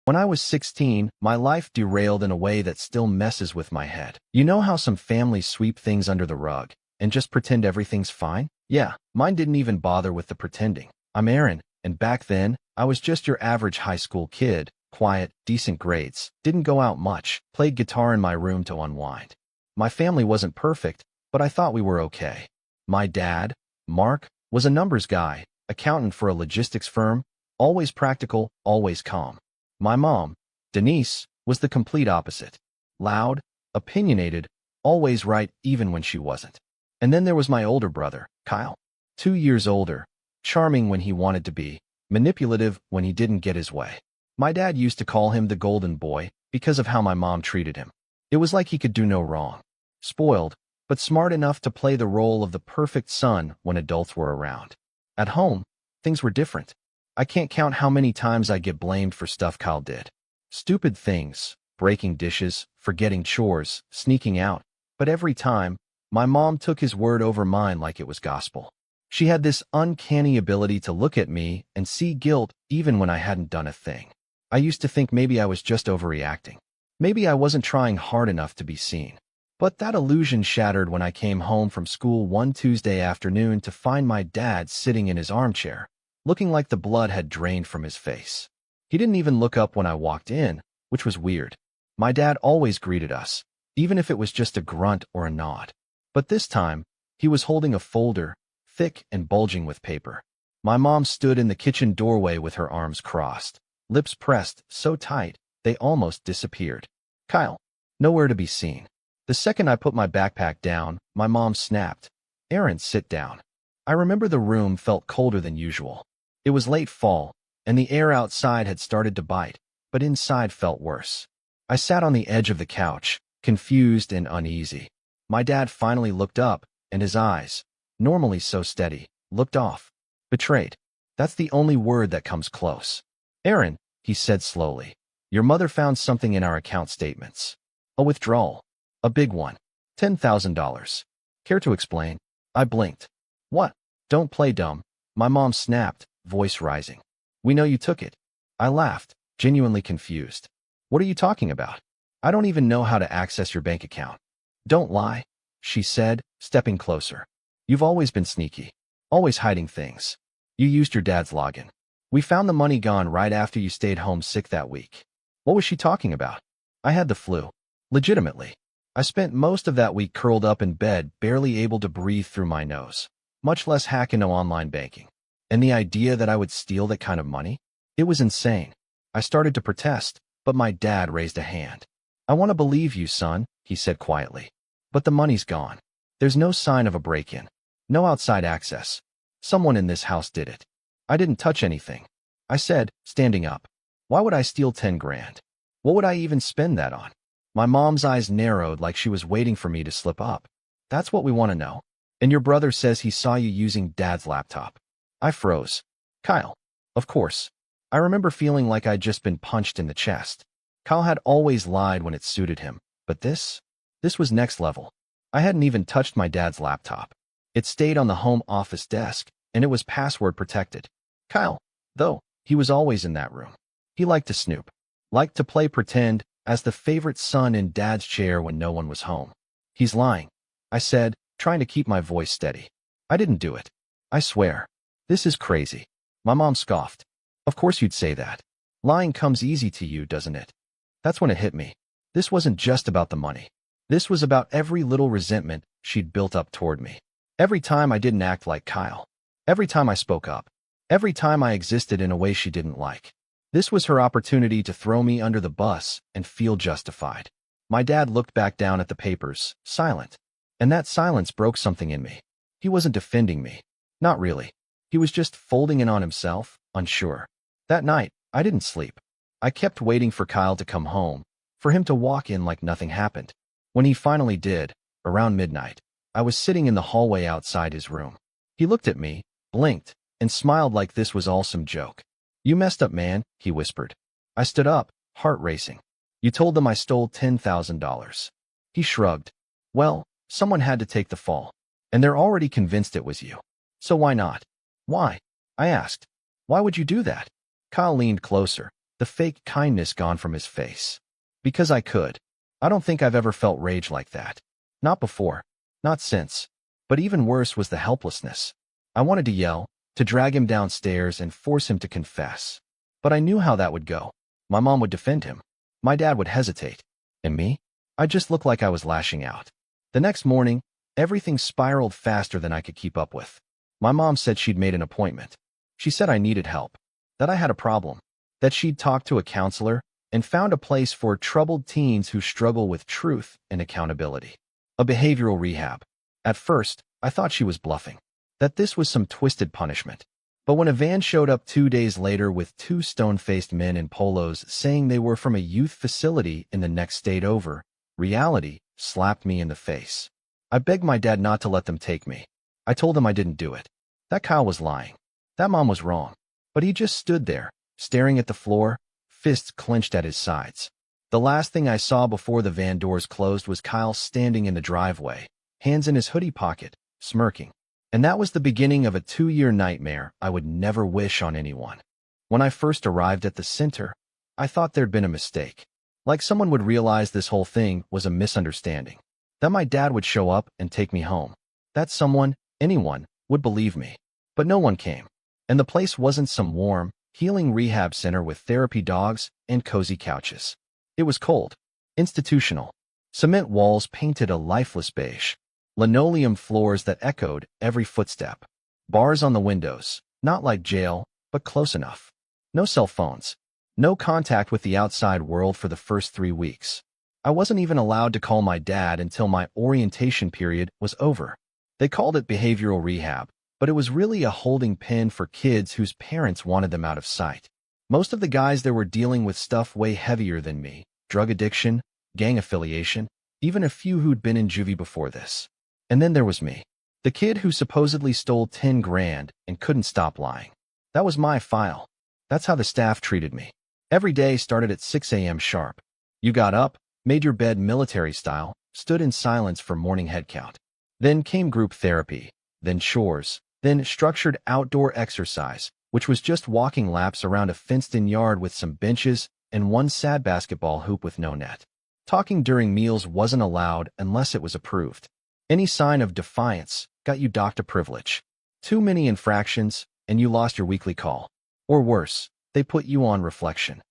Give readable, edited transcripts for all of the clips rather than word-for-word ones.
When I was 16, my life derailed in a way that still messes with my head. You know how some families sweep things under the rug and just pretend everything's fine? Yeah, mine didn't even bother with the pretending. I'm Aaron, and back then, I was just your average high school kid, quiet, decent grades, didn't go out much, played guitar in my room to unwind. My family wasn't perfect, but I thought we were okay. My dad, Mark, was a numbers guy, accountant for a logistics firm, always practical, always calm. My mom, Denise, was the complete opposite. Loud, opinionated, always right even when she wasn't. And then there was my older brother, Kyle. 2 years older, charming when he wanted to be, manipulative when he didn't get his way. My dad used to call him the golden boy because of how my mom treated him. It was like he could do no wrong. Spoiled, but smart enough to play the role of the perfect son when adults were around. At home, things were different. I can't count how many times I get blamed for stuff Kyle did. Stupid things, breaking dishes, forgetting chores, sneaking out. But every time, my mom took his word over mine like it was gospel. She had this uncanny ability to look at me and see guilt even when I hadn't done a thing. I used to think maybe I was just overreacting. Maybe I wasn't trying hard enough to be seen. But that illusion shattered when I came home from school one Tuesday afternoon to find my dad sitting in his armchair, looking like the blood had drained from his face. He didn't even look up when I walked in, which was weird. My dad always greeted us, even if it was just a grunt or a nod. But this time, he was holding a folder, thick and bulging with paper. My mom stood in the kitchen doorway with her arms crossed, lips pressed so tight they almost disappeared. Kyle, nowhere to be seen. The second I put my backpack down, my mom snapped, "Aaron, sit down." I remember the room felt colder than usual. It was late fall, and the air outside had started to bite, but inside felt worse. I sat on the edge of the couch, confused and uneasy. My dad finally looked up, and his eyes, normally so steady, looked off. Betrayed. That's the only word that comes close. "Aaron," he said slowly, "your mother found something in our account statements. A withdrawal. A big one. $10,000. Care to explain?" I blinked. "What? Don't play dumb," my mom snapped, voice rising. "We know you took it." I laughed, genuinely confused. "What are you talking about? I don't even know how to access your bank account." "Don't lie," she said, stepping closer. "You've always been sneaky, always hiding things. You used your dad's login. We found the money gone right after you stayed home sick that week." What was she talking about? I had the flu. Legitimately. I spent most of that week curled up in bed, barely able to breathe through my nose, much less hack into online banking. And the idea that I would steal that kind of money? It was insane. I started to protest, but my dad raised a hand. "I want to believe you, son," he said quietly. "But the money's gone. There's no sign of a break-in. No outside access. Someone in this house did it." "I didn't touch anything," I said, standing up. "Why would I steal 10 grand? What would I even spend that on?" My mom's eyes narrowed like she was waiting for me to slip up. "That's what we want to know. And your brother says he saw you using dad's laptop." I froze. "Kyle." Of course. I remember feeling like I'd just been punched in the chest. Kyle had always lied when it suited him, but this was next level. I hadn't even touched my dad's laptop. It stayed on the home office desk, and it was password protected. Kyle, though, he was always in that room. He liked to snoop, liked to play pretend as the favorite son in dad's chair when no one was home. "He's lying," I said, trying to keep my voice steady. "I didn't do it. I swear." "This is crazy." My mom scoffed. "Of course you'd say that. Lying comes easy to you, doesn't it?" That's when it hit me. This wasn't just about the money. This was about every little resentment she'd built up toward me. Every time I didn't act like Kyle. Every time I spoke up. Every time I existed in a way she didn't like. This was her opportunity to throw me under the bus and feel justified. My dad looked back down at the papers, silent. And that silence broke something in me. He wasn't defending me. Not really. He was just folding in on himself, unsure. That night, I didn't sleep. I kept waiting for Kyle to come home, for him to walk in like nothing happened. When he finally did, around midnight, I was sitting in the hallway outside his room. He looked at me, blinked, and smiled like this was all some joke. "You messed up, man," he whispered. I stood up, heart racing. "You told them I stole $10,000. He shrugged. "Well, someone had to take the fall, and they're already convinced it was you. So why not?" "Why?" I asked. "Why would you do that?" Kyle leaned closer, the fake kindness gone from his face. Because I could. I don't think I've ever felt rage like that. Not before. Not since. But even worse was the helplessness. I wanted to yell, to drag him downstairs and force him to confess. But I knew how that would go. My mom would defend him. My dad would hesitate. And me? I just looked like I was lashing out. The next morning, everything spiraled faster than I could keep up with. My mom said she'd made an appointment. She said I needed help, that I had a problem, that she'd talked to a counselor and found a place for troubled teens who struggle with truth and accountability. A behavioral rehab. At first, I thought she was bluffing, that this was some twisted punishment. But when a van showed up 2 days later with 2 stone-faced men in polos saying they were from a youth facility in the next state over, reality slapped me in the face. I begged my dad not to let them take me. I told him I didn't do it. That Kyle was lying. That mom was wrong. But he just stood there, staring at the floor, fists clenched at his sides. The last thing I saw before the van doors closed was Kyle standing in the driveway, hands in his hoodie pocket, smirking. And that was the beginning of a 2-year nightmare I would never wish on anyone. When I first arrived at the center, I thought there'd been a mistake. Like someone would realize this whole thing was a misunderstanding. That my dad would show up and take me home. That someone, anyone, would believe me. But no one came. And the place wasn't some warm, healing rehab center with therapy dogs and cozy couches. It was cold. Institutional. Cement walls painted a lifeless beige. Linoleum floors that echoed every footstep. Bars on the windows, not like jail, but close enough. No cell phones. No contact with the outside world for the first 3 weeks. I wasn't even allowed to call my dad until my orientation period was over. They called it behavioral rehab, but it was really a holding pen for kids whose parents wanted them out of sight. Most of the guys there were dealing with stuff way heavier than me, drug addiction, gang affiliation, even a few who'd been in juvie before this. And then there was me, the kid who supposedly stole 10 grand and couldn't stop lying. That was my file. That's how the staff treated me. Every day started at 6 a.m. sharp. You got up, made your bed military style, stood in silence for morning head count. Then came group therapy, then chores, then structured outdoor exercise, which was just walking laps around a fenced-in yard with some benches and one sad basketball hoop with no net. Talking during meals wasn't allowed unless it was approved. Any sign of defiance got you docked a privilege. Too many infractions, and you lost your weekly call. Or worse, they put you on reflection.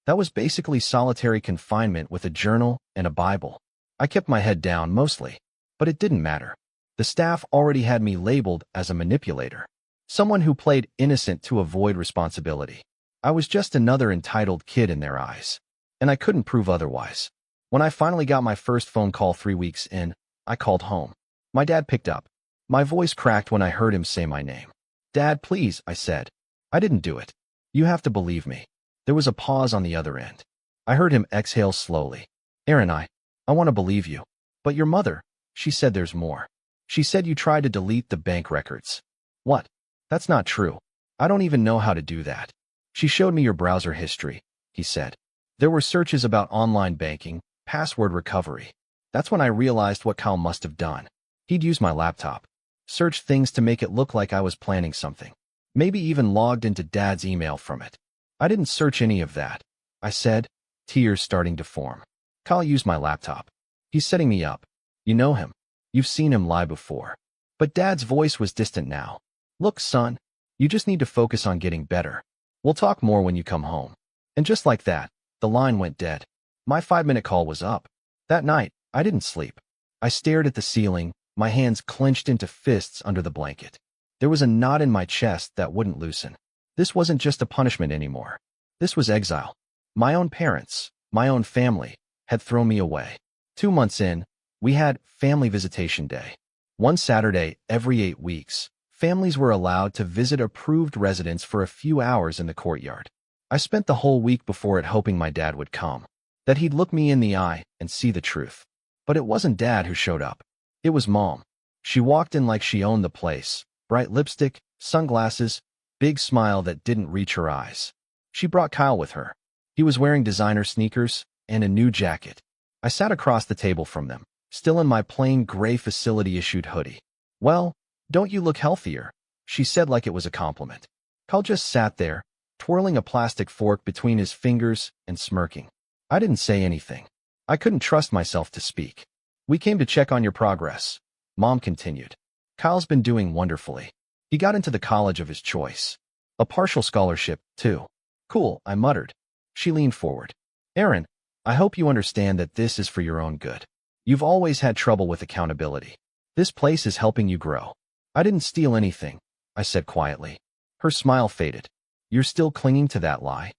That was basically solitary confinement with a journal and a Bible. I kept my head down mostly, but it didn't matter. The staff already had me labeled as a manipulator, someone who played innocent to avoid responsibility. I was just another entitled kid in their eyes, and I couldn't prove otherwise. When I finally got my first phone call 3 weeks in, I called home. My dad picked up. My voice cracked when I heard him say my name. "Dad, please," I said. "I didn't do it. You have to believe me." There was a pause on the other end. I heard him exhale slowly. "Aaron, I want to believe you. But your mother, she said there's more. She said you tried to delete the bank records." "What? That's not true. I don't even know how to do that." "She showed me your browser history," he said. "There were searches about online banking, password recovery." That's when I realized what Kyle must have done. He'd used my laptop, searched things to make it look like I was planning something, maybe even logged into Dad's email from it. "I didn't search any of that," I said, tears starting to form. "Kyle used my laptop. He's setting me up. You know him. You've seen him lie before." But Dad's voice was distant now. "Look, son, you just need to focus on getting better. We'll talk more when you come home." And just like that, the line went dead. My 5-minute call was up. That night, I didn't sleep. I stared at the ceiling, my hands clenched into fists under the blanket. There was a knot in my chest that wouldn't loosen. This wasn't just a punishment anymore. This was exile. My own parents, my own family, had thrown me away. 2 months in, we had family visitation day. One Saturday every 8 weeks, families were allowed to visit approved residents for a few hours in the courtyard. I spent the whole week before it hoping my dad would come, that he'd look me in the eye and see the truth. But it wasn't Dad who showed up. It was Mom. She walked in like she owned the place, bright lipstick, sunglasses, big smile that didn't reach her eyes. She brought Kyle with her. He was wearing designer sneakers and a new jacket. I sat across the table from them, still in my plain gray facility-issued hoodie. "Well, don't you look healthier?" she said like it was a compliment. Kyle just sat there, twirling a plastic fork between his fingers and smirking. I didn't say anything. I couldn't trust myself to speak. We came to check on your progress, Mom continued. Kyle's been doing wonderfully. He got into the college of his choice. A partial scholarship, too. Cool, I muttered. She leaned forward. Aaron, I hope you understand that this is for your own good. You've always had trouble with accountability. This place is helping you grow. I didn't steal anything, I said quietly. Her smile faded. You're still clinging to that lie?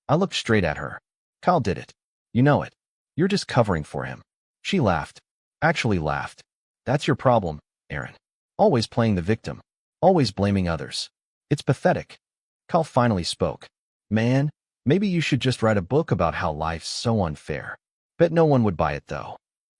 I looked straight at her. Kyle did it. You know it. You're just covering for him. She laughed. Actually laughed. That's your problem, Aaron. Always playing the victim. Always blaming others. It's pathetic. Kyle finally spoke. Man, maybe you should just write a book about how life's so unfair. Bet no one would buy it, though.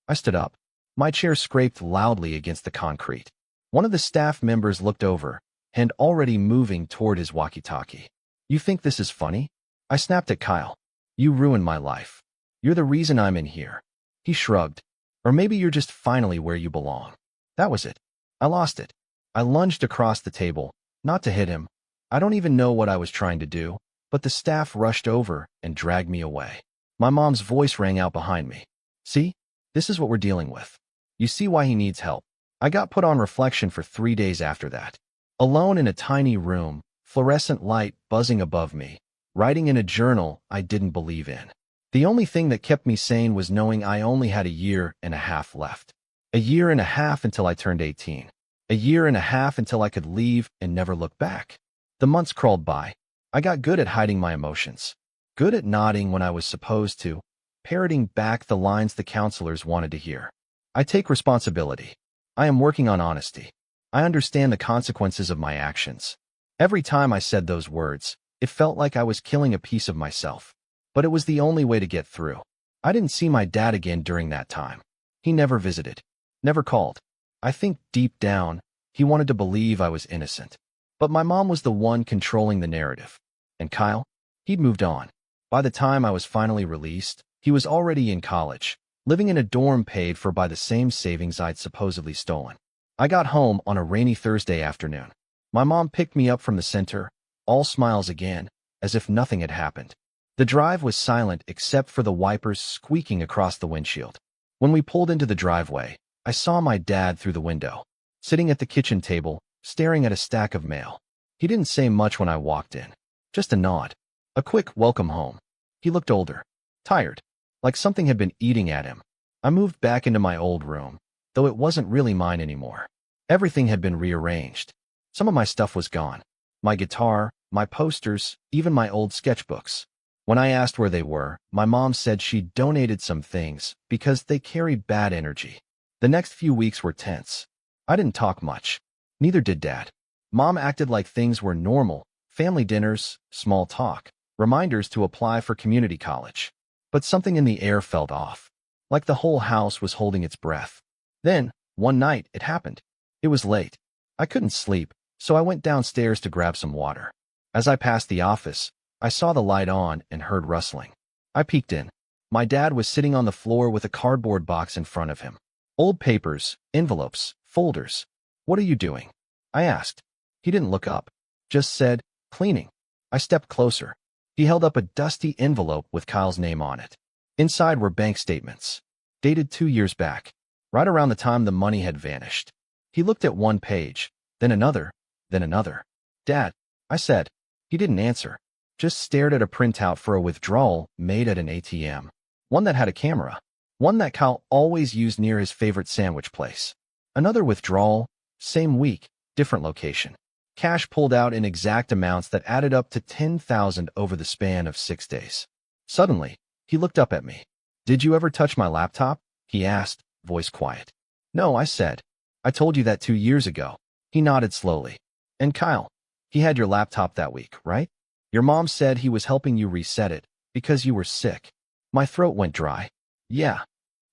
I stood up. My chair scraped loudly against the concrete. One of the staff members looked over, hand already moving toward his walkie-talkie. You think this is funny? I snapped at Kyle. You ruined my life. You're the reason I'm in here. He shrugged. Or maybe you're just finally where you belong. That was it. I lost it. I lunged across the table, not to hit him. I don't even know what I was trying to do, but the staff rushed over and dragged me away. My mom's voice rang out behind me. See? This is what we're dealing with. You see why he needs help. I got put on reflection for 3 days after that. Alone in a tiny room, fluorescent light buzzing above me, writing in a journal I didn't believe in. The only thing that kept me sane was knowing I only had a year and a half left. A year and a half until I turned 18. A year and a half until I could leave and never look back. The months crawled by. I got good at hiding my emotions. Good at nodding when I was supposed to, parroting back the lines the counselors wanted to hear. I take responsibility. I am working on honesty. I understand the consequences of my actions. Every time I said those words, it felt like I was killing a piece of myself. But it was the only way to get through. I didn't see my dad again during that time. He never visited. Never called. I think deep down, he wanted to believe I was innocent. But my mom was the one controlling the narrative. And Kyle? He'd moved on. By the time I was finally released, he was already in college, living in a dorm paid for by the same savings I'd supposedly stolen. I got home on a rainy Thursday afternoon. My mom picked me up from the center, all smiles again, as if nothing had happened. The drive was silent except for the wipers squeaking across the windshield. When we pulled into the driveway, I saw my dad through the window, sitting at the kitchen table, staring at a stack of mail. He didn't say much when I walked in. Just a nod. A quick welcome home. He looked older. Tired. Like something had been eating at him. I moved back into my old room, though it wasn't really mine anymore. Everything had been rearranged. Some of my stuff was gone. My guitar, my posters, even my old sketchbooks. When I asked where they were, my mom said she'd donated some things because they carried bad energy. The next few weeks were tense. I didn't talk much. Neither did Dad. Mom acted like things were normal. Family dinners, small talk, reminders to apply for community college. But something in the air felt off. Like the whole house was holding its breath. Then, one night, it happened. It was late. I couldn't sleep, so I went downstairs to grab some water. As I passed the office, I saw the light on and heard rustling. I peeked in. My dad was sitting on the floor with a cardboard box in front of him. Old papers, envelopes, folders. What are you doing? I asked. He didn't look up. Just said, cleaning. I stepped closer. He held up a dusty envelope with Kyle's name on it. Inside were bank statements, dated 2 years back, right around the time the money had vanished. He looked at one page, then another, then another. Dad, I said. He didn't answer. Just stared at a printout for a withdrawal made at an ATM. One that had a camera. One that Kyle always used near his favorite sandwich place. Another withdrawal, same week, different location. Cash pulled out in exact amounts that added up to $10,000 over the span of 6 days. Suddenly, he looked up at me. Did you ever touch my laptop? He asked, voice quiet. No, I said. I told you that 2 years ago. He nodded slowly. And Kyle, he had your laptop that week, right? Your mom said he was helping you reset it because you were sick. My throat went dry. Yeah.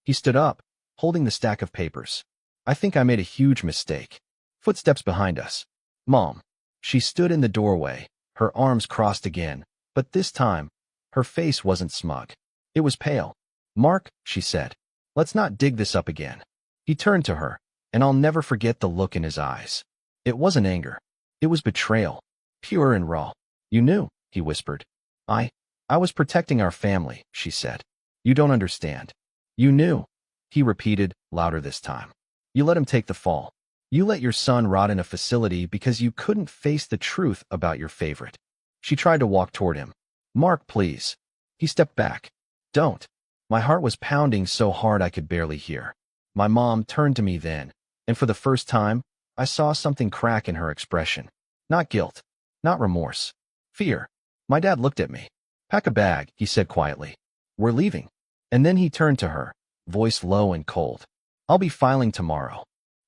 He stood up, holding the stack of papers. I think I made a huge mistake. Footsteps behind us. Mom. She stood in the doorway, her arms crossed again, but this time, her face wasn't smug. It was pale. Mark, she said, let's not dig this up again. He turned to her, and I'll never forget the look in his eyes. It wasn't anger. It was betrayal. Pure and raw. You knew. he whispered. I I was protecting our family, she said. You don't understand. You knew, he repeated, louder this time. You let him take the fall. You let your son rot in a facility because you couldn't face the truth about your favorite. She tried to walk toward him. Mark, please. He stepped back. Don't. My heart was pounding so hard I could barely hear. My mom turned to me then, and for the first time, I saw something crack in her expression. Not guilt. Not remorse. Fear. My dad looked at me. Pack a bag, he said quietly. We're leaving. And then he turned to her, voice low and cold. I'll be filing tomorrow.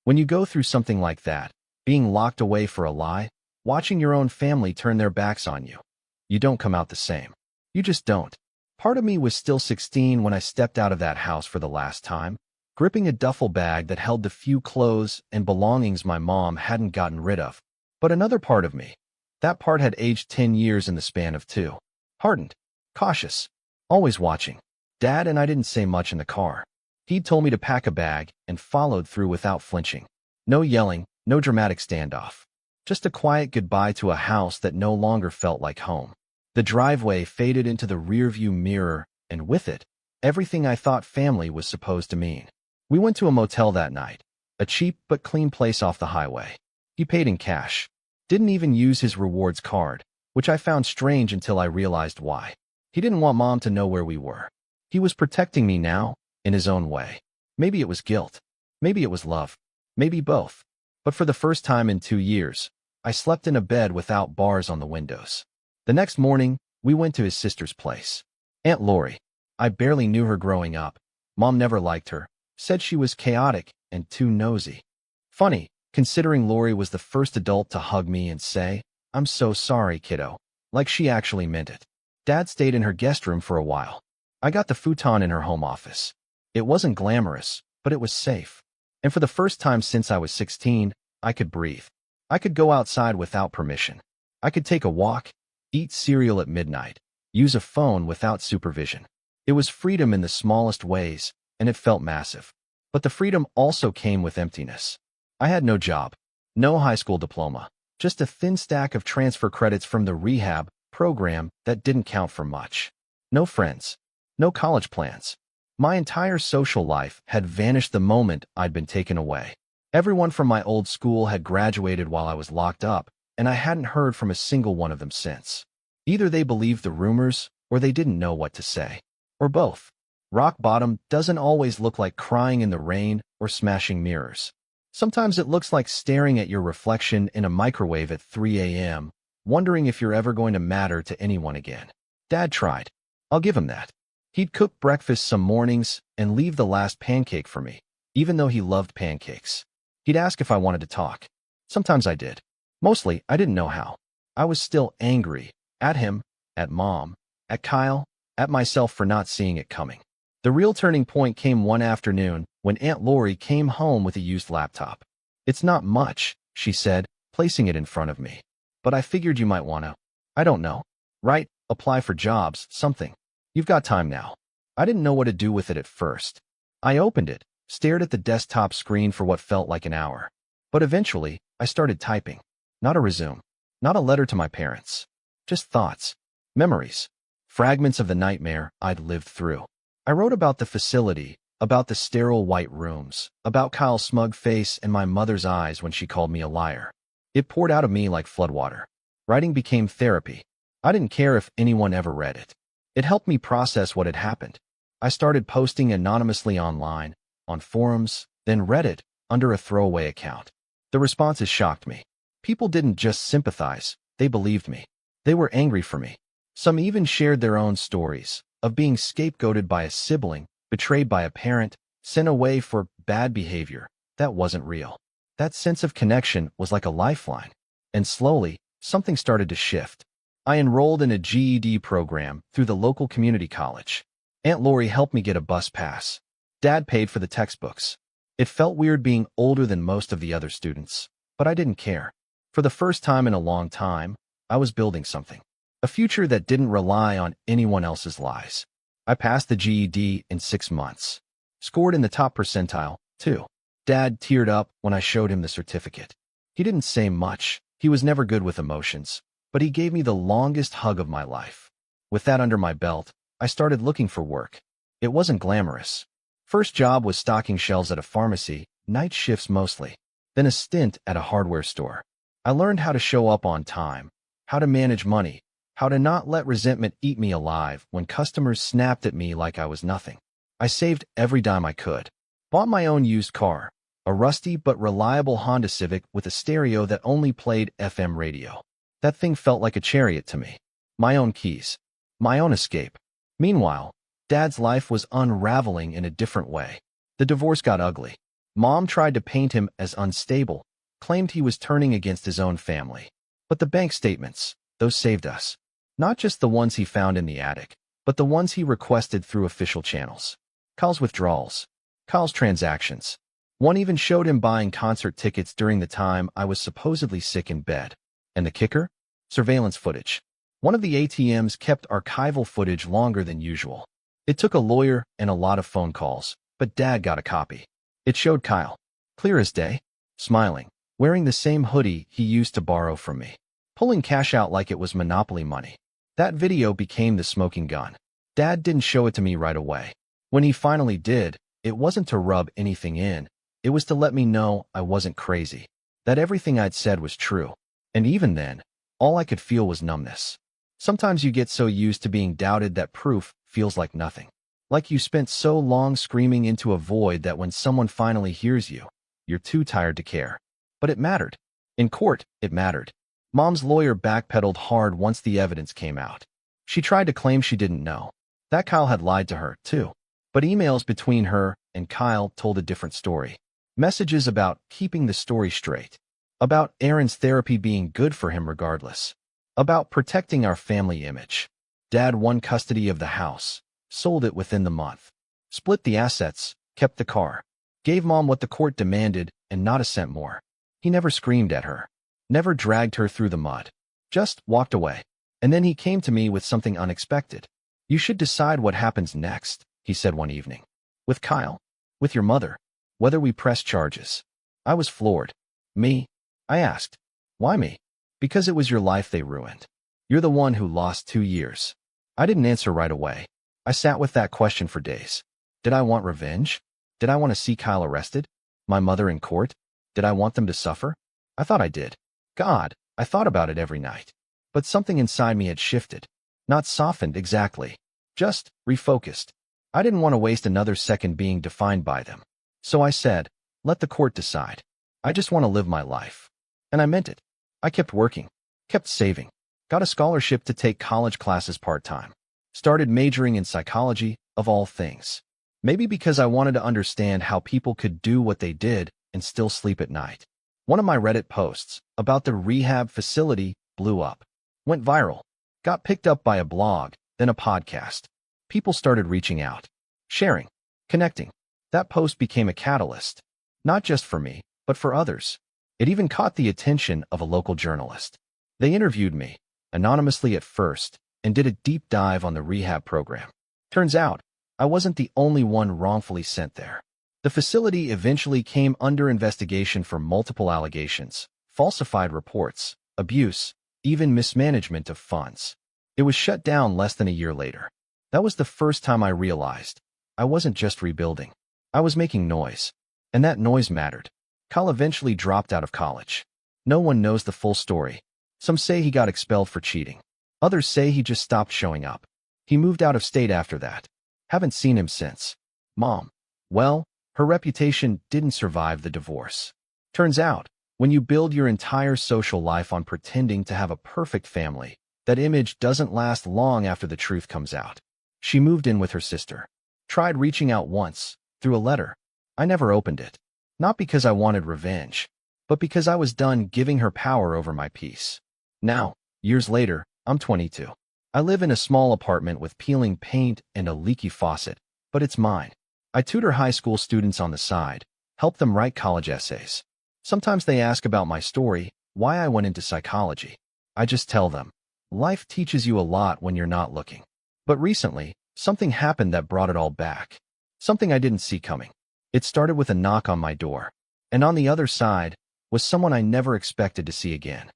When you go through something like that, being locked away for a lie, watching your own family turn their backs on you, you don't come out the same. You just don't. Part of me was still 16 when I stepped out of that house for the last time, gripping a duffel bag that held the few clothes and belongings my mom hadn't gotten rid of. But another part of me, that part had aged 10 years in the span of 2. Hardened, cautious, always watching. Dad and I didn't say much in the car. He'd told me to pack a bag and followed through without flinching. No yelling, no dramatic standoff. Just a quiet goodbye to a house that no longer felt like home. The driveway faded into the rearview mirror, and with it, everything I thought family was supposed to mean. We went to a motel that night, a cheap but clean place off the highway. He paid in cash. Didn't even use his rewards card, which I found strange until I realized why. He didn't want Mom to know where we were. He was protecting me now, in his own way. Maybe it was guilt. Maybe it was love. Maybe both. But for the first time in 2 years, I slept in a bed without bars on the windows. The next morning, we went to his sister's place. Aunt Lori. I barely knew her growing up. Mom never liked her, said she was chaotic and too nosy. Funny, considering Lori was the first adult to hug me and say, I'm so sorry, kiddo, like she actually meant it. Dad stayed in her guest room for a while. I got the futon in her home office. It wasn't glamorous, but it was safe. And for the first time since I was 16, I could breathe. I could go outside without permission. I could take a walk, eat cereal at midnight, use a phone without supervision. It was freedom in the smallest ways, and it felt massive. But the freedom also came with emptiness. I had no job, no high school diploma, just a thin stack of transfer credits from the rehab program that didn't count for much. No friends, no college plans. My entire social life had vanished the moment I'd been taken away. Everyone from my old school had graduated while I was locked up, and I hadn't heard from a single one of them since. Either they believed the rumors, or they didn't know what to say. Or both. Rock bottom doesn't always look like crying in the rain or smashing mirrors. Sometimes it looks like staring at your reflection in a microwave at 3 a.m., wondering if you're ever going to matter to anyone again. Dad tried. I'll give him that. He'd cook breakfast some mornings and leave the last pancake for me, even though he loved pancakes. He'd ask if I wanted to talk. Sometimes I did. Mostly, I didn't know how. I was still angry. At him, at Mom, at Kyle, at myself for not seeing it coming. The real turning point came one afternoon when Aunt Lori came home with a used laptop. It's not much, she said, placing it in front of me. But I figured you might want to. I don't know. Right? Apply for jobs, something. You've got time now. I didn't know what to do with it at first. I opened it, stared at the desktop screen for what felt like an hour. But eventually, I started typing. Not a resume. Not a letter to my parents. Just thoughts. Memories. Fragments of the nightmare I'd lived through. I wrote about the facility, about the sterile white rooms, about Kyle's smug face and my mother's eyes when she called me a liar. It poured out of me like floodwater. Writing became therapy. I didn't care if anyone ever read it. It helped me process what had happened. I started posting anonymously online, on forums, then Reddit, under a throwaway account. The responses shocked me. People didn't just sympathize, they believed me. They were angry for me. Some even shared their own stories, of being scapegoated by a sibling, betrayed by a parent, sent away for bad behavior. That wasn't real. That sense of connection was like a lifeline. And slowly, something started to shift. I enrolled in a GED program through the local community college. Aunt Lori helped me get a bus pass. Dad paid for the textbooks. It felt weird being older than most of the other students, but I didn't care. For the first time in a long time, I was building something. A future that didn't rely on anyone else's lies. I passed the GED in 6 months. Scored in the top percentile, too. Dad teared up when I showed him the certificate. He didn't say much. He was never good with emotions. but he gave me the longest hug of my life. With that under my belt, I started looking for work. It wasn't glamorous. First job was stocking shelves at a pharmacy, night shifts mostly. Then a stint at a hardware store. I learned how to show up on time, how to manage money, how to not let resentment eat me alive when customers snapped at me like I was nothing. I saved every dime I could. Bought my own used car, a rusty but reliable Honda Civic with a stereo that only played FM radio. That thing felt like a chariot to me. My own keys. My own escape. Meanwhile, Dad's life was unraveling in a different way. The divorce got ugly. Mom tried to paint him as unstable, claimed he was turning against his own family. But the bank statements, those saved us. Not just the ones he found in the attic, but the ones he requested through official channels. Kyle's withdrawals. Kyle's transactions. One even showed him buying concert tickets during the time I was supposedly sick in bed. And the kicker? Surveillance footage. One of the ATMs kept archival footage longer than usual. It took a lawyer and a lot of phone calls, but Dad got a copy. It showed Kyle, clear as day, smiling, wearing the same hoodie he used to borrow from me, pulling cash out like it was Monopoly money. That video became the smoking gun. Dad didn't show it to me right away. When he finally did, it wasn't to rub anything in. It was to let me know I wasn't crazy, that everything I'd said was true. And even then, all I could feel was numbness. Sometimes you get so used to being doubted that proof feels like nothing. Like you spent so long screaming into a void that when someone finally hears you, you're too tired to care. But it mattered. In court, it mattered. Mom's lawyer backpedaled hard once the evidence came out. She tried to claim she didn't know. That Kyle had lied to her, too. But emails between her and Kyle told a different story. Messages about keeping the story straight. About Aaron's therapy being good for him regardless. About protecting our family image. Dad won custody of the house, sold it within the month, split the assets, kept the car, gave Mom what the court demanded and not a cent more. He never screamed at her, never dragged her through the mud, just walked away. And then he came to me with something unexpected. You should decide what happens next, he said one evening. With Kyle, with your mother, whether we press charges. I was floored. Me? I asked. Why me? Because it was your life they ruined. You're the one who lost 2 years. I didn't answer right away. I sat with that question for days. Did I want revenge? Did I want to see Kyle arrested? My mother in court? Did I want them to suffer? I thought I did. God, I thought about it every night. But something inside me had shifted. Not softened exactly. Just refocused. I didn't want to waste another second being defined by them. So I said, let the court decide. I just want to live my life. And I meant it. I kept working, kept saving, got a scholarship to take college classes part-time, started majoring in psychology, of all things. Maybe because I wanted to understand how people could do what they did and still sleep at night. One of my Reddit posts about the rehab facility blew up, went viral, got picked up by a blog, then a podcast. People started reaching out, sharing, connecting. That post became a catalyst, not just for me, but for others. It even caught the attention of a local journalist. They interviewed me, anonymously at first, and did a deep dive on the rehab program. Turns out, I wasn't the only one wrongfully sent there. The facility eventually came under investigation for multiple allegations, falsified reports, abuse, even mismanagement of funds. It was shut down less than a year later. That was the first time I realized I wasn't just rebuilding. I was making noise. And that noise mattered. Kyle eventually dropped out of college. No one knows the full story. Some say he got expelled for cheating. Others say he just stopped showing up. He moved out of state after that. Haven't seen him since. Mom. Well, her reputation didn't survive the divorce. Turns out, when you build your entire social life on pretending to have a perfect family, that image doesn't last long after the truth comes out. She moved in with her sister. Tried reaching out once, through a letter. I never opened it. Not because I wanted revenge, but because I was done giving her power over my peace. Now, years later, I'm 22. I live in a small apartment with peeling paint and a leaky faucet, but it's mine. I tutor high school students on the side, help them write college essays. Sometimes they ask about my story, why I went into psychology. I just tell them, life teaches you a lot when you're not looking. But recently, something happened that brought it all back. Something I didn't see coming. It started with a knock on my door, and on the other side was someone I never expected to see again.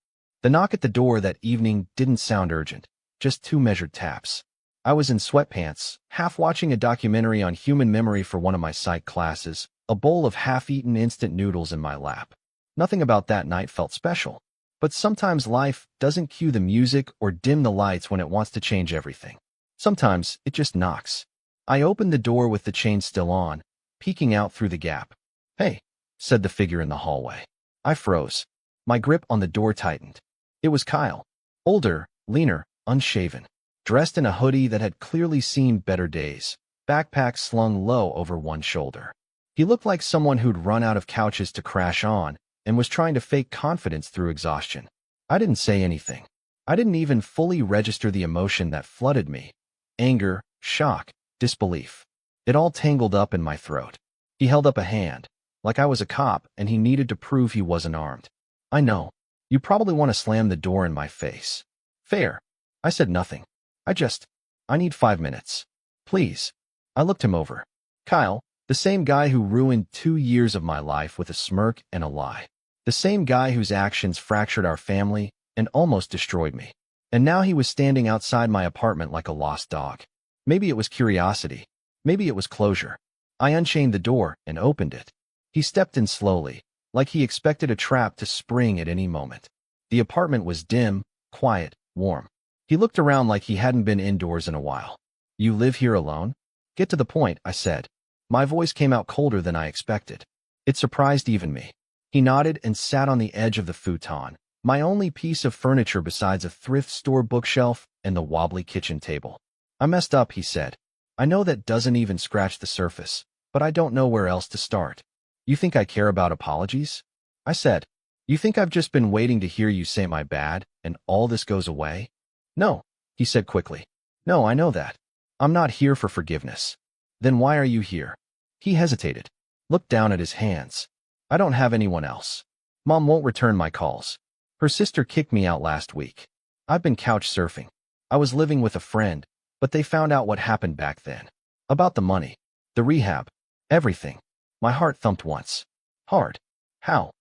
The knock at the door that evening didn't sound urgent, just 2 measured taps. I was in sweatpants, half watching a documentary on human memory for one of my psych classes, a bowl of half-eaten instant noodles in my lap. Nothing about that night felt special. But sometimes life doesn't cue the music or dim the lights when it wants to change everything. Sometimes it just knocks. I opened the door with the chain still on, peeking out through the gap. "Hey," said the figure in the hallway. I froze. My grip on the door tightened. It was Kyle. Older, leaner, unshaven. Dressed in a hoodie that had clearly seen better days, backpack slung low over one shoulder. He looked like someone who'd run out of couches to crash on and was trying to fake confidence through exhaustion. I didn't say anything. I didn't even fully register the emotion that flooded me. Anger, shock, disbelief. It all tangled up in my throat. He held up a hand, like I was a cop and he needed to prove he wasn't armed. "I know. You probably want to slam the door in my face." "Fair." I said nothing. I need 5 minutes. Please." I looked him over. Kyle, the same guy who ruined 2 years of my life with a smirk and a lie. The same guy whose actions fractured our family and almost destroyed me. And now he was standing outside my apartment like a lost dog. Maybe it was curiosity. Maybe it was closure. I unchained the door and opened it. He stepped in slowly, like he expected a trap to spring at any moment. The apartment was dim, quiet, warm. He looked around like he hadn't been indoors in a while. "You live here alone?" "Get to the point," I said. My voice came out colder than I expected. It surprised even me. He nodded and sat on the edge of the futon, my only piece of furniture besides a thrift store bookshelf and the wobbly kitchen table. "I messed up," he said. "I know that doesn't even scratch the surface, but I don't know where else to start." "You think I care about apologies?" I said. "You think I've just been waiting to hear you say my bad, and all this goes away?" "No," he said quickly. "No, I know that. I'm not here for forgiveness." "Then why are you here?" He hesitated, looked down at his hands. "I don't have anyone else. Mom won't return my calls. Her sister kicked me out last week. I've been couch surfing. I was living with a friend, but they found out what happened back then. About the money, the rehab, everything." My heart thumped once. Hard. "How?"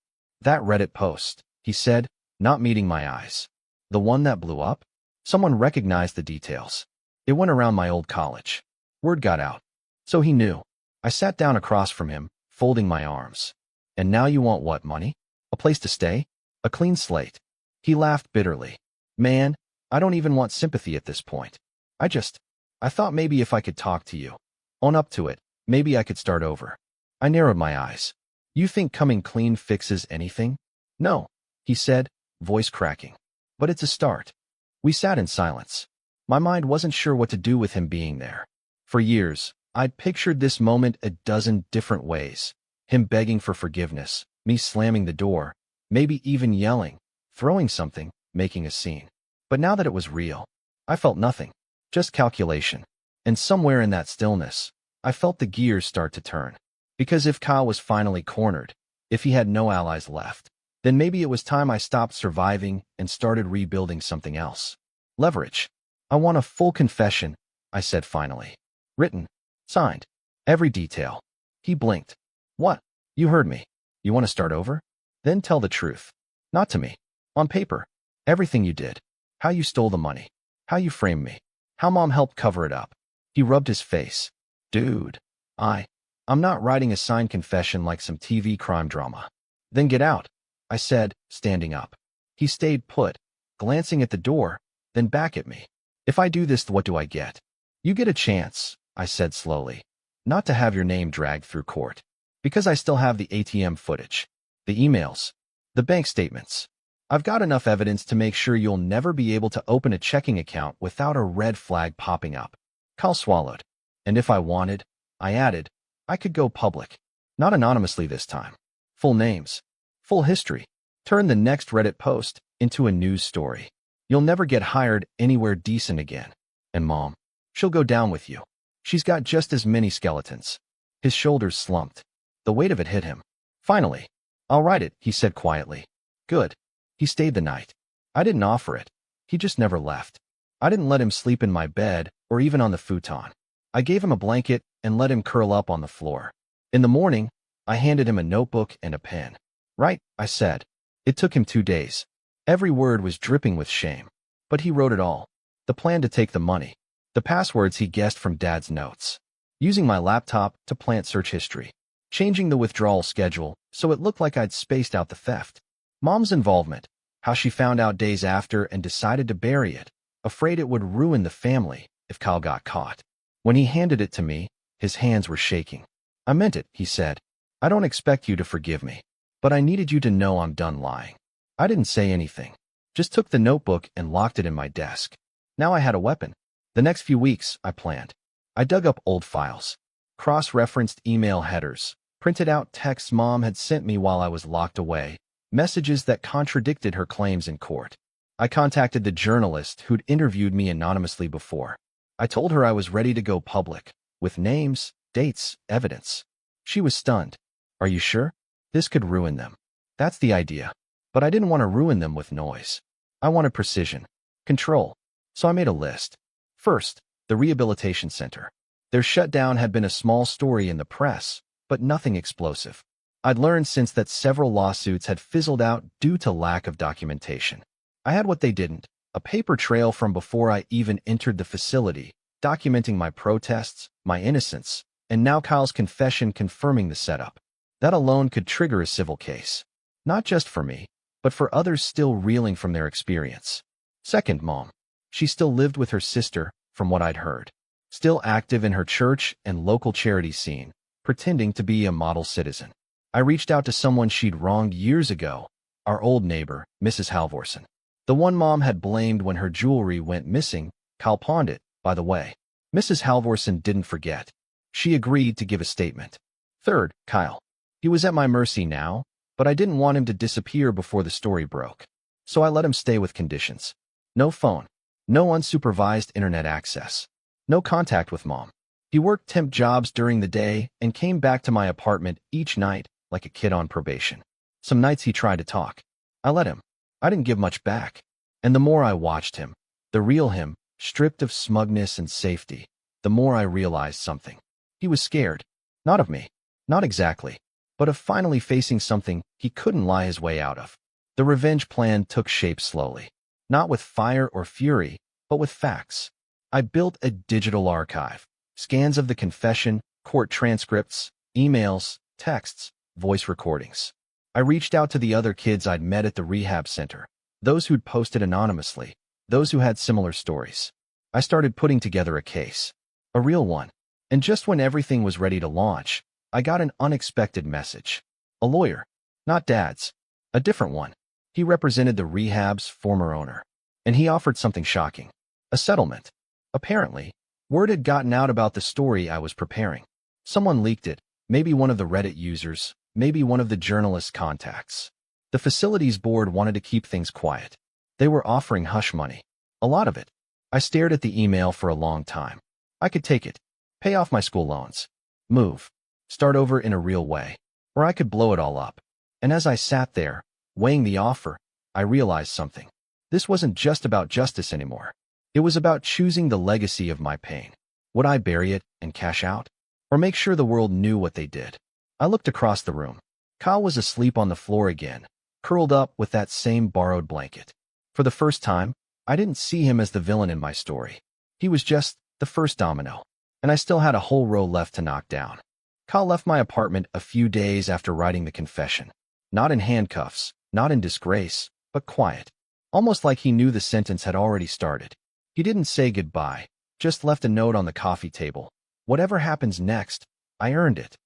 "That Reddit post," he said, not meeting my eyes. "The one that blew up? Someone recognized the details. It went around my old college. Word got out. So he knew." I sat down across from him, folding my arms. "And now you want what, money? A place to stay? A clean slate?" He laughed bitterly. "Man, I don't even want sympathy at this point. I thought maybe if I could talk to you, own up to it, maybe I could start over." I narrowed my eyes. "You think coming clean fixes anything?" "No," he said, voice cracking. "But it's a start." We sat in silence. My mind wasn't sure what to do with him being there. For years, I'd pictured this moment a dozen different ways. Him begging for forgiveness, me slamming the door, maybe even yelling, throwing something, making a scene. But now that it was real, I felt nothing, just calculation. And somewhere in that stillness, I felt the gears start to turn. Because if Kyle was finally cornered, if he had no allies left, then maybe it was time I stopped surviving and started rebuilding something else. Leverage. "I want a full confession," I said finally. "Written. Signed. Every detail." He blinked. "What?" "You heard me. You want to start over? Then tell the truth. Not to me. On paper. Everything you did. How you stole the money. How you framed me. How Mom helped cover it up." He rubbed his face. "Dude, I'm not writing a signed confession like some TV crime drama." "Then get out," I said, standing up. He stayed put, glancing at the door, then back at me. "If I do this, what do I get?" "You get a chance," I said slowly, "not to have your name dragged through court. Because I still have the ATM footage, the emails, the bank statements. I've got enough evidence to make sure you'll never be able to open a checking account without a red flag popping up." Kyle swallowed. "And if I wanted," I added, "I could go public. Not anonymously this time. Full names. Full history. Turn the next Reddit post into a news story. You'll never get hired anywhere decent again. And Mom, she'll go down with you. She's got just as many skeletons." His shoulders slumped. The weight of it hit him. "Finally. I'll write it," he said quietly. "Good." He stayed the night. I didn't offer it. He just never left. I didn't let him sleep in my bed or even on the futon. I gave him a blanket and let him curl up on the floor. In the morning, I handed him a notebook and a pen. "Write," I said. It took him 2 days. Every word was dripping with shame. But he wrote it all. The plan to take the money. The passwords he guessed from Dad's notes. Using my laptop to plant search history. Changing the withdrawal schedule so it looked like I'd spaced out the theft. Mom's involvement. How she found out days after and decided to bury it, afraid it would ruin the family if Kyle got caught. When he handed it to me, his hands were shaking. "I meant it," he said. "I don't expect you to forgive me, but I needed you to know I'm done lying." I didn't say anything, just took the notebook and locked it in my desk. Now I had a weapon. The next few weeks, I planned. I dug up old files, cross-referenced email headers, printed out texts Mom had sent me while I was locked away, messages that contradicted her claims in court. I contacted the journalist who'd interviewed me anonymously before. I told her I was ready to go public, with names, dates, evidence. She was stunned. "Are you sure? This could ruin them." "That's the idea. But I didn't want to ruin them with noise. I wanted precision, control. So I made a list. First, the rehabilitation center. Their shutdown had been a small story in the press, but nothing explosive. I'd learned since that several lawsuits had fizzled out due to lack of documentation. I had what they didn't, a paper trail from before I even entered the facility, documenting my protests, my innocence, and now Kyle's confession confirming the setup. That alone could trigger a civil case. Not just for me, but for others still reeling from their experience. Second, Mom. She still lived with her sister, from what I'd heard. Still active in her church and local charity scene, pretending to be a model citizen. I reached out to someone she'd wronged years ago, our old neighbor, Mrs. Halvorson. The one Mom had blamed when her jewelry went missing. Kyle pawned it, by the way. Mrs. Halvorson didn't forget. She agreed to give a statement. Third, Kyle. He was at my mercy now, but I didn't want him to disappear before the story broke. So I let him stay with conditions. No phone. No unsupervised internet access. No contact with Mom. He worked temp jobs during the day and came back to my apartment each night like a kid on probation. Some nights he tried to talk. I let him. I didn't give much back. And the more I watched him, the real him, stripped of smugness and safety, the more I realized something. He was scared. Not of me. Not exactly. But of finally facing something he couldn't lie his way out of. The revenge plan took shape slowly. Not with fire or fury, but with facts. I built a digital archive. Scans of the confession, court transcripts, emails, texts, voice recordings. I reached out to the other kids I'd met at the rehab center, those who'd posted anonymously, those who had similar stories. I started putting together a case. A real one. And just when everything was ready to launch, I got an unexpected message. A lawyer. Not Dad's. A different one. He represented the rehab's former owner. And he offered something shocking. A settlement. Apparently, word had gotten out about the story I was preparing. Someone leaked it, maybe one of the Reddit users, maybe one of the journalist's contacts. The facilities board wanted to keep things quiet. They were offering hush money. A lot of it. I stared at the email for a long time. I could take it. Pay off my school loans. Move. Start over in a real way. Or I could blow it all up. And as I sat there, weighing the offer, I realized something. This wasn't just about justice anymore. It was about choosing the legacy of my pain. Would I bury it and cash out? Or make sure the world knew what they did? I looked across the room. Kyle was asleep on the floor again, curled up with that same borrowed blanket. For the first time, I didn't see him as the villain in my story. He was just the first domino. And I still had a whole row left to knock down. Kyle left my apartment a few days after writing the confession. Not in handcuffs, not in disgrace, but quiet. Almost like he knew the sentence had already started. He didn't say goodbye, just left a note on the coffee table. Whatever happens next, I earned it.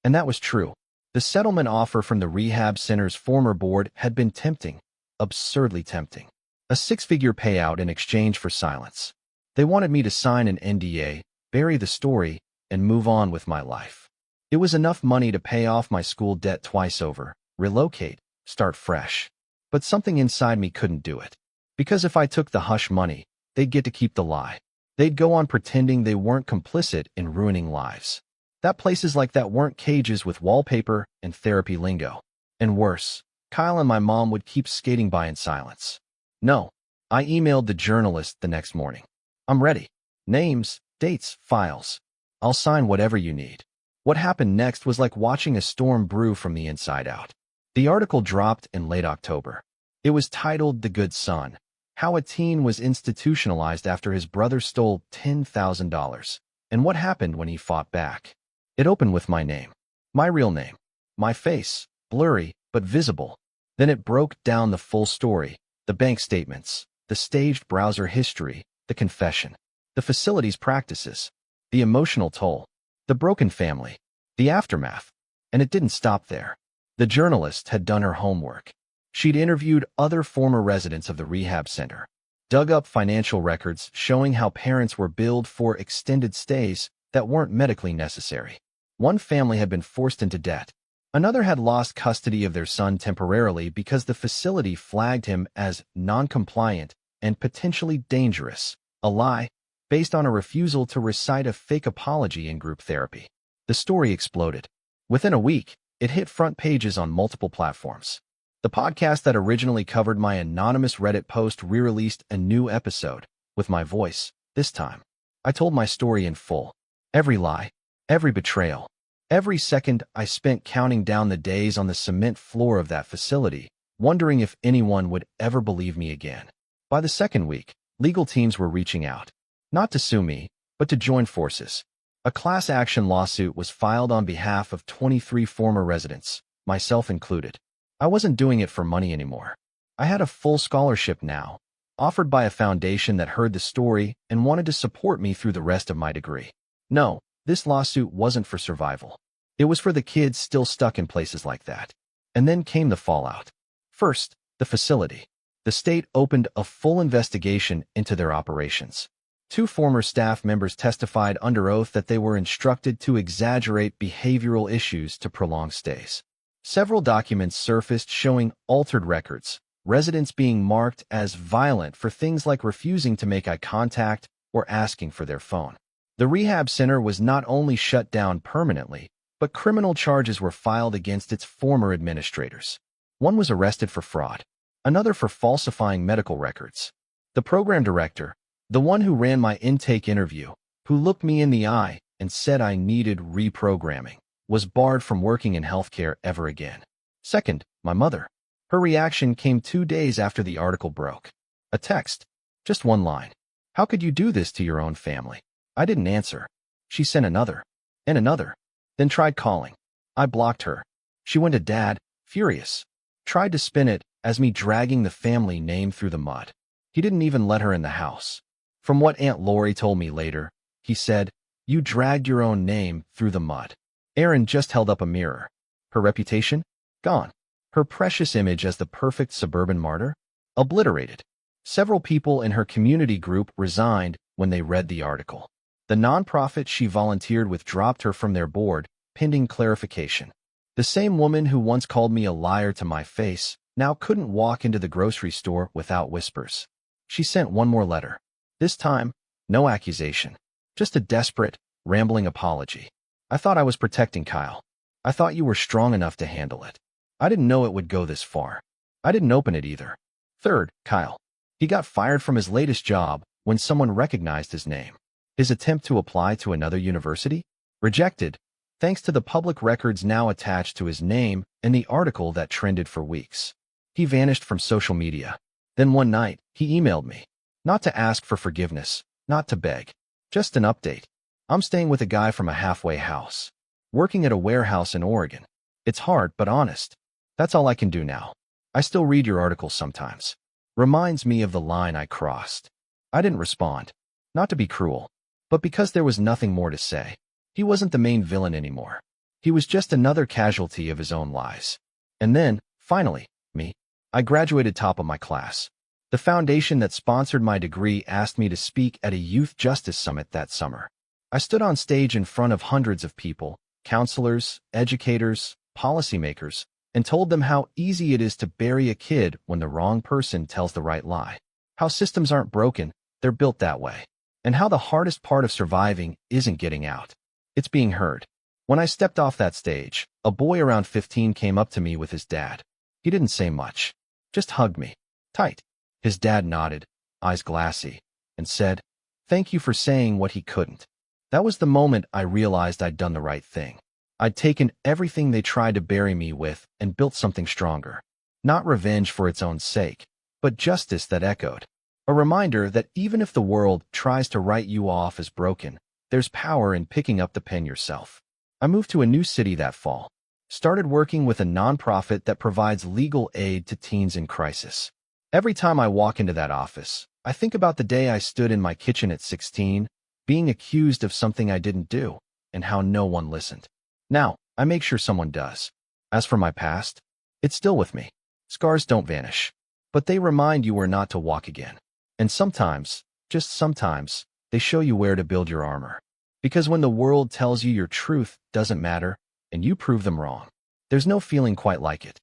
And that was true. The settlement offer from the rehab center's former board had been tempting, absurdly tempting. A six-figure payout in exchange for silence. They wanted me to sign an NDA, bury the story, and move on with my life. It was enough money to pay off my school debt twice over, relocate, start fresh. But something inside me couldn't do it. Because if I took the hush money, they'd get to keep the lie. They'd go on pretending they weren't complicit in ruining lives. That places like that weren't cages with wallpaper and therapy lingo. And worse, Kyle and my mom would keep skating by in silence. No, I emailed the journalist the next morning. I'm ready. Names, dates, files. I'll sign whatever you need. What happened next was like watching a storm brew from the inside out. The article dropped in late October. It was titled The Good Son: How a Teen Was Institutionalized After His Brother Stole $10,000, and What Happened When He Fought Back. It opened with my name, my real name, my face, blurry but visible. Then it broke down the full story, the bank statements, the staged browser history, the confession, the facility's practices, the emotional toll, the broken family, the aftermath. And it didn't stop there. The journalist had done her homework. She'd interviewed other former residents of the rehab center, dug up financial records showing how parents were billed for extended stays that weren't medically necessary. One family had been forced into debt. Another had lost custody of their son temporarily because the facility flagged him as non-compliant and potentially dangerous, a lie based on a refusal to recite a fake apology in group therapy. The story exploded. Within a week, it hit front pages on multiple platforms. The podcast that originally covered my anonymous Reddit post re-released a new episode, with my voice, this time. I told my story in full. Every lie, every betrayal, every second I spent counting down the days on the cement floor of that facility, wondering if anyone would ever believe me again. By the second week, legal teams were reaching out. Not to sue me, but to join forces. A class action lawsuit was filed on behalf of 23 former residents, myself included. I wasn't doing it for money anymore. I had a full scholarship now, offered by a foundation that heard the story and wanted to support me through the rest of my degree. No, this lawsuit wasn't for survival. It was for the kids still stuck in places like that. And then came the fallout. First, the facility. The state opened a full investigation into their operations. 2 former staff members testified under oath that they were instructed to exaggerate behavioral issues to prolong stays. Several documents surfaced showing altered records, residents being marked as violent for things like refusing to make eye contact or asking for their phone. The rehab center was not only shut down permanently, but criminal charges were filed against its former administrators. One was arrested for fraud, another for falsifying medical records. The program director, the one who ran my intake interview, who looked me in the eye and said I needed reprogramming, was barred from working in healthcare ever again. Second, my mother. Her reaction came 2 days after the article broke. A text. Just one line. "How could you do this to your own family?" I didn't answer. She sent another. And another. Then tried calling. I blocked her. She went to Dad, furious. Tried to spin it as me dragging the family name through the mud. He didn't even let her in the house. From what Aunt Lori told me later, he said, "You dragged your own name through the mud." Erin just held up a mirror. Her reputation? Gone. Her precious image as the perfect suburban martyr? Obliterated. Several people in her community group resigned when they read the article. The nonprofit she volunteered with dropped her from their board, pending clarification. The same woman who once called me a liar to my face now couldn't walk into the grocery store without whispers. She sent one more letter. This time, no accusation, just a desperate, rambling apology. I thought I was protecting Kyle. I thought you were strong enough to handle it. I didn't know it would go this far. I didn't open it either. Third, Kyle. He got fired from his latest job when someone recognized his name. His attempt to apply to another university? Rejected, thanks to the public records now attached to his name and the article that trended for weeks. He vanished from social media. Then one night, he emailed me. Not to ask for forgiveness, not to beg. Just an update. I'm staying with a guy from a halfway house. Working at a warehouse in Oregon. It's hard, but honest. That's all I can do now. I still read your articles sometimes. Reminds me of the line I crossed. I didn't respond. Not to be cruel, but because there was nothing more to say. He wasn't the main villain anymore. He was just another casualty of his own lies. And then, finally, me. I graduated top of my class. The foundation that sponsored my degree asked me to speak at a youth justice summit that summer. I stood on stage in front of hundreds of people, counselors, educators, policymakers, and told them how easy it is to bury a kid when the wrong person tells the right lie. How systems aren't broken, they're built that way. And how the hardest part of surviving isn't getting out. It's being heard. When I stepped off that stage, a boy around 15 came up to me with his dad. He didn't say much, just hugged me, tight. His dad nodded, eyes glassy, and said, "Thank you for saying what he couldn't." That was the moment I realized I'd done the right thing. I'd taken everything they tried to bury me with and built something stronger. Not revenge for its own sake, but justice that echoed. A reminder that even if the world tries to write you off as broken, there's power in picking up the pen yourself. I moved to a new city that fall. Started working with a nonprofit that provides legal aid to teens in crisis. Every time I walk into that office, I think about the day I stood in my kitchen at 16, being accused of something I didn't do, and how no one listened. Now, I make sure someone does. As for my past, it's still with me. Scars don't vanish, but they remind you where not to walk again. And sometimes, just sometimes, they show you where to build your armor. Because when the world tells you your truth doesn't matter, and you prove them wrong, there's no feeling quite like it.